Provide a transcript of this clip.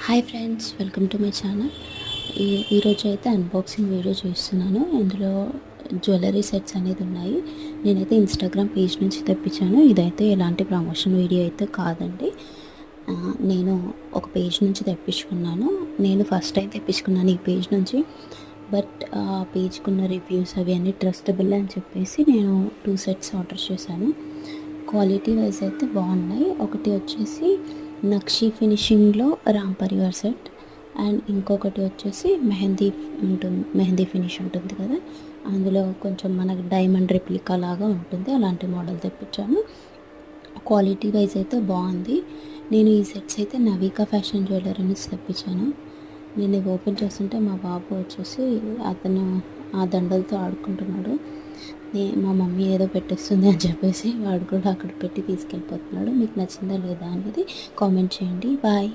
Hi friends, welcome to my channel. ఈరోజు అయితే unboxing video చేస్తున్నాను. ఇందులో జ్యువెలరీ సెట్స్ అనేది ఉన్నాయి. నేనైతే ఇన్స్టాగ్రామ్ పేజ్ నుంచి తెప్పించాను. ఇదైతే ఎలాంటి ప్రమోషన్ వీడియో అయితే కాదండి. నేను ఒక పేజ్ నుంచి తెప్పించుకున్నాను. నేను ఫస్ట్ టైం తెప్పించుకున్నాను ఈ పేజ్ నుంచి. బట్ ఆ పేజ్కి ఉన్న రివ్యూస్ అవి అన్నీ ట్రస్టబుల్ అని చెప్పేసి నేను 2 సెట్స్ ఆర్డర్ చేశాను. క్వాలిటీ వైజ్ అయితే బాగున్నాయి. ఒకటి వచ్చేసి నక్షి ఫినిషింగ్లో రామ్ పరివార్ సెట్, అండ్ ఇంకొకటి వచ్చేసి మెహందీ ఫినిష్ ఉంటుంది కదా, అందులో కొంచెం మనకు డైమండ్ రెప్లికా లాగా ఉంటుంది, అలాంటి మోడల్ తెప్పించాను. క్వాలిటీ వైజ్ అయితే బాగుంది. నేను ఈ సెట్స్ అయితే నవికా ఫ్యాషన్ జ్యువెలరీ నుంచి తెప్పించాను. నేను ఇవి ఓపెన్ చేస్తుంటే మా బాబు వచ్చేసి అతను ఆ దండలతో ఆడుకుంటున్నాడు. మా మమ్మీ ఏదో పెట్టేస్తుంది అని చెప్పేసి వాడు కూడా అక్కడ పెట్టి తీసుకెళ్ళిపోతున్నాడు. మీకు నచ్చిందా లేదా అనేది కామెంట్ చేయండి. బాయ్.